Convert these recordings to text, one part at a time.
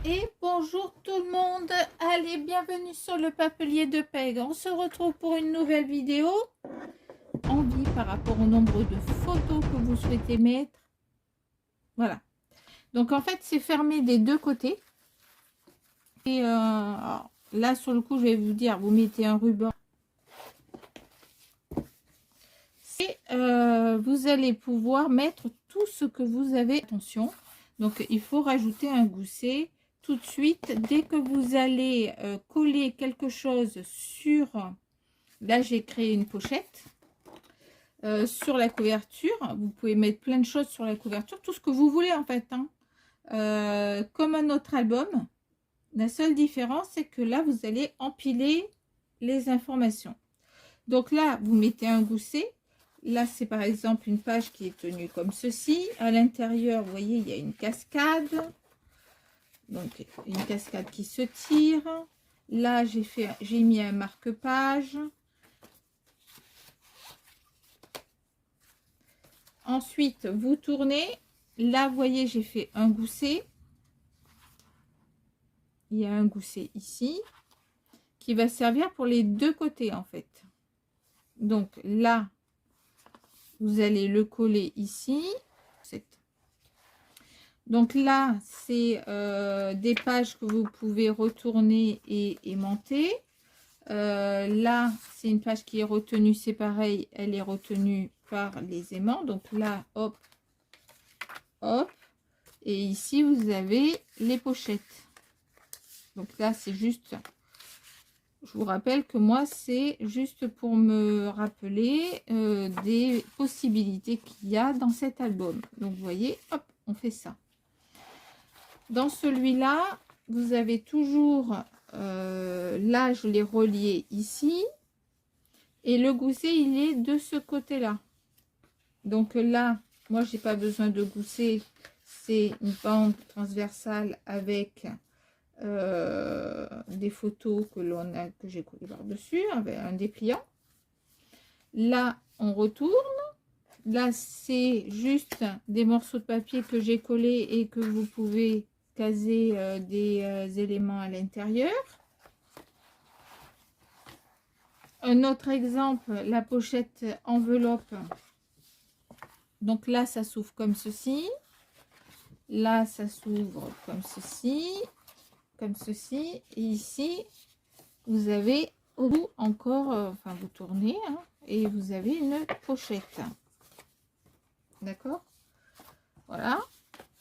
Et bonjour tout le monde, allez bienvenue sur le papelier de Peg. On se retrouve pour une nouvelle vidéo. Envie par rapport au nombre de photos que vous souhaitez mettre. Voilà. Donc en fait c'est fermé des deux côtés. Et là sur le coup je vais vous dire, vous mettez un ruban. Et vous allez pouvoir mettre tout ce que vous avez. Attention, donc il faut rajouter un gousset. Tout de suite, dès que vous allez coller quelque chose sur, là j'ai créé une pochette, sur la couverture, vous pouvez mettre plein de choses sur la couverture, tout ce que vous voulez en fait, hein. Comme un autre album, la seule différence c'est que là vous allez empiler les informations. Donc là vous mettez un gousset, là c'est par exemple une page qui est tenue comme ceci, à l'intérieur vous voyez il y a une cascade. Donc une cascade qui se tire. Là j'ai mis un marque-page. Ensuite vous tournez. Là vous voyez j'ai fait un gousset. Il y a un gousset ici qui va servir pour les deux côtés en fait. Donc là vous allez le coller ici. Donc là c'est des pages que vous pouvez retourner et aimanter. Là c'est une page qui est retenue, c'est pareil, elle est retenue par les aimants. Donc là hop hop, et ici vous avez les pochettes. Donc là c'est juste, je vous rappelle que moi c'est juste pour me rappeler des possibilités qu'il y a dans cet album. Donc vous voyez, hop, on fait ça. Dans celui-là vous avez toujours là je l'ai relié ici et le gousset il est de ce côté là. Donc là moi j'ai pas besoin de gousset, c'est une bande transversale avec des photos que j'ai collé par dessus avec un dépliant. Là on retourne, là c'est juste des morceaux de papier que j'ai collés et que vous pouvez caser des éléments à l'intérieur. Un autre exemple, la pochette enveloppe. Donc là ça s'ouvre comme ceci, là ça s'ouvre comme ceci, et ici vous avez au bout encore, enfin vous tournez, hein, et vous avez une pochette. D'accord, voilà.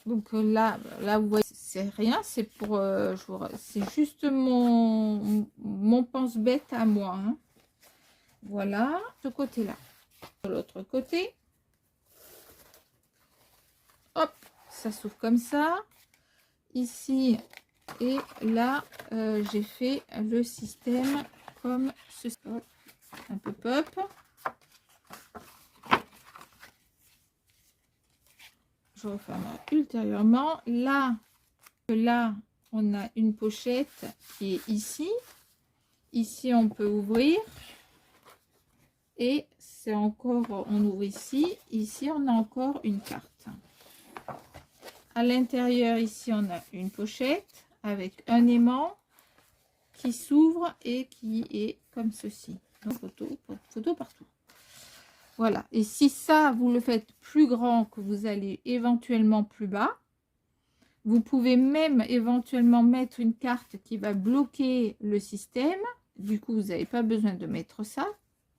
Donc là vous voyez c'est rien, c'est pour c'est juste mon pense-bête à moi, hein. Voilà, ce côté là. De l'autre côté, hop, ça s'ouvre comme ça ici, et là j'ai fait le système comme ceci. Hop, un peu pop. Je referme ultérieurement. Là on a une pochette qui est ici. Ici on peut ouvrir et c'est encore, on ouvre ici. Ici on a encore une carte. À l'intérieur ici on a une pochette avec un aimant qui s'ouvre et qui est comme ceci. Donc photo partout. Voilà, et si ça vous le faites plus grand, que vous allez éventuellement plus bas, vous pouvez même éventuellement mettre une carte qui va bloquer le système. Du coup vous n'avez pas besoin de mettre ça.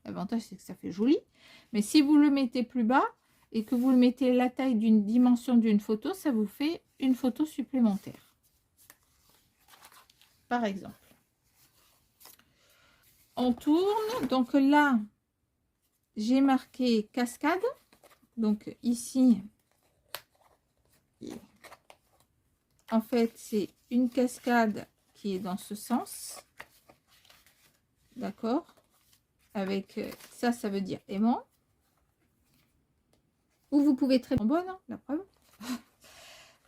L'avantage c'est que ça fait joli. Mais si vous le mettez plus bas et que vous le mettez la taille d'une dimension d'une photo, ça vous fait une photo supplémentaire, par exemple. On tourne, donc là j'ai marqué cascade. Donc ici en fait c'est une cascade qui est dans ce sens, d'accord, avec ça, ça veut dire aimant. Ou vous pouvez très bonne, hein, la preuve.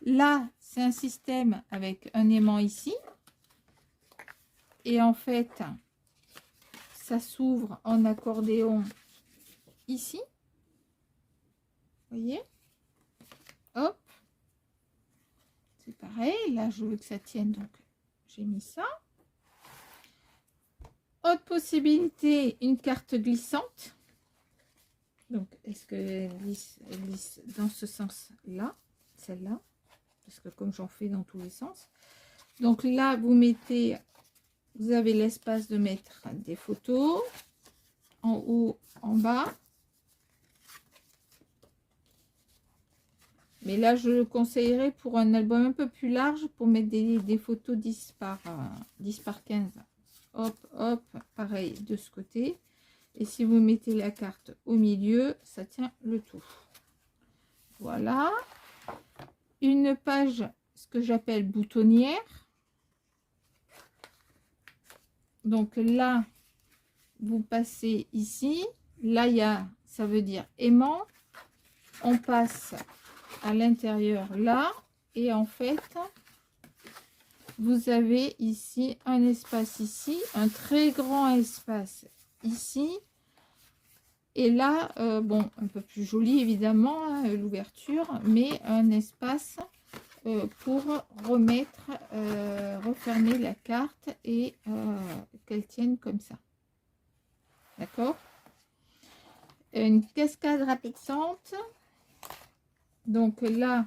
Là c'est un système avec un aimant ici, et en fait ça s'ouvre en accordéon ici, vous voyez, hop, c'est pareil. Là, je veux que ça tienne, donc j'ai mis ça. Autre possibilité, une carte glissante. Donc, est-ce qu'elle glisse, elle glisse dans ce sens-là, celle-là, parce que comme j'en fais dans tous les sens. Donc là, vous mettez, vous avez l'espace de mettre des photos, en haut, en bas. Mais là, je le conseillerais pour un album un peu plus large, pour mettre des photos 10 par 15. Hop, hop, pareil de ce côté. Et si vous mettez la carte au milieu, ça tient le tout. Voilà. Une page, ce que j'appelle boutonnière. Donc là, vous passez ici. Là, il y a, ça veut dire aimant. On passe à l'intérieur là. Et en fait, vous avez ici un espace ici, un très grand espace ici. Et là, bon, un peu plus joli évidemment, hein, l'ouverture, mais un espace pour remettre, refermer la carte et qu'elle tienne comme ça. D'accord? Une cascade rapetissante. Donc là,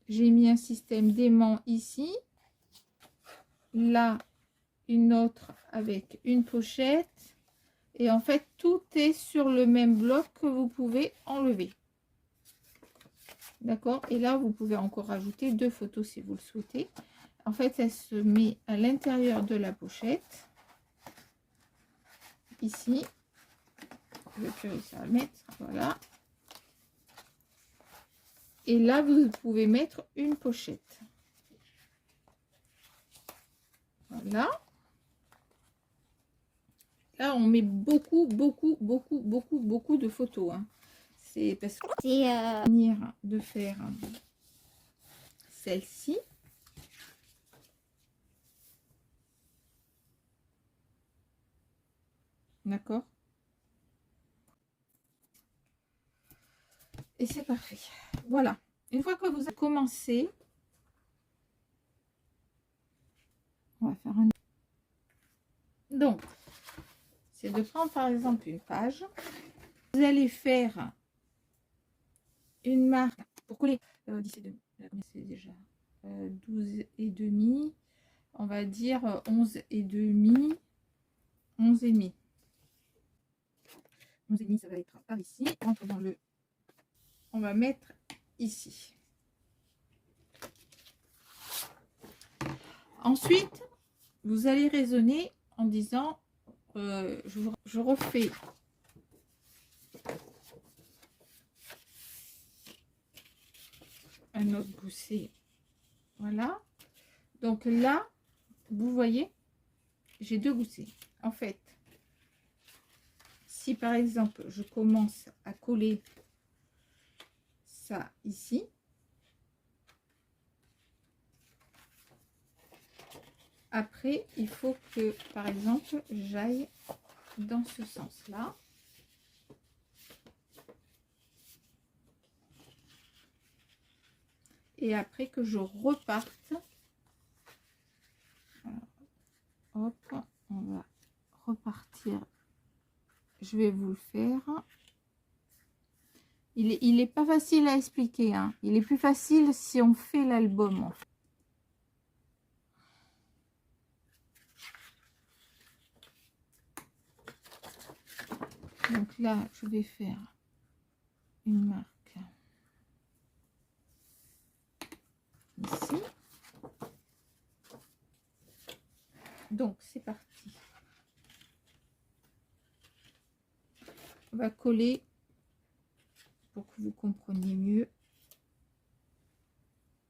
j'ai mis un système d'aimant ici. Là, une autre avec une pochette. Et en fait, tout est sur le même bloc que vous pouvez enlever. D'accord? Et là, vous pouvez encore rajouter 2 photos si vous le souhaitez. En fait, elle se met à l'intérieur de la pochette. Ici. Je vais plus réussir à le mettre. Voilà. Et là, vous pouvez mettre une pochette. Voilà. Là, on met beaucoup de photos. Hein. C'est parce que c'est venir de faire celle-ci. D'accord? Et c'est parfait. Voilà. Une fois que vous avez commencé, on va faire un... Donc, c'est de prendre par exemple une page. Vous allez faire une marque pour coller 10 et demi. C'est déjà 12 et demi. On va dire 11 et demi. 11 et demi. 11 et demi, ça va être par ici. Entre dans le... On va mettre ici. Ensuite, vous allez raisonner en disant je refais un autre gousset. Voilà. Donc là, vous voyez, j'ai 2 goussets. En fait, si par exemple, je commence à coller ça ici, après, il faut que, par exemple, j'aille dans ce sens-là. Et après que je reparte. Alors, hop, on va repartir. Je vais vous le faire. Il est pas facile à expliquer. Hein. Il est plus facile si on fait l'album. En fait. Donc là, je vais faire une marque ici. Donc, c'est parti. On va coller pour que vous compreniez mieux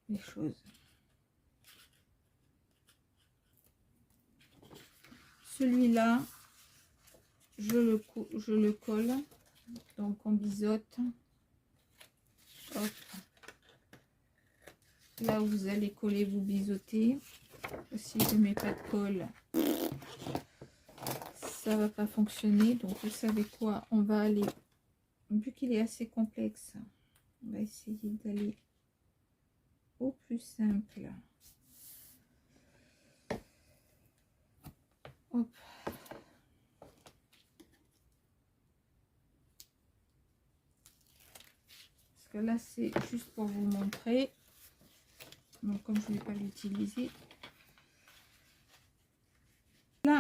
les choses. Celui-là, je le colle. Donc, on biseaute. Hop. Là où vous allez coller, vous biseautez. Si je ne mets pas de colle, ça va pas fonctionner. Donc, vous savez quoi? On va aller, vu qu'il est assez complexe, on va essayer d'aller au plus simple. Hop. Parce que là, c'est juste pour vous montrer. Donc, comme je ne vais pas l'utiliser. Là,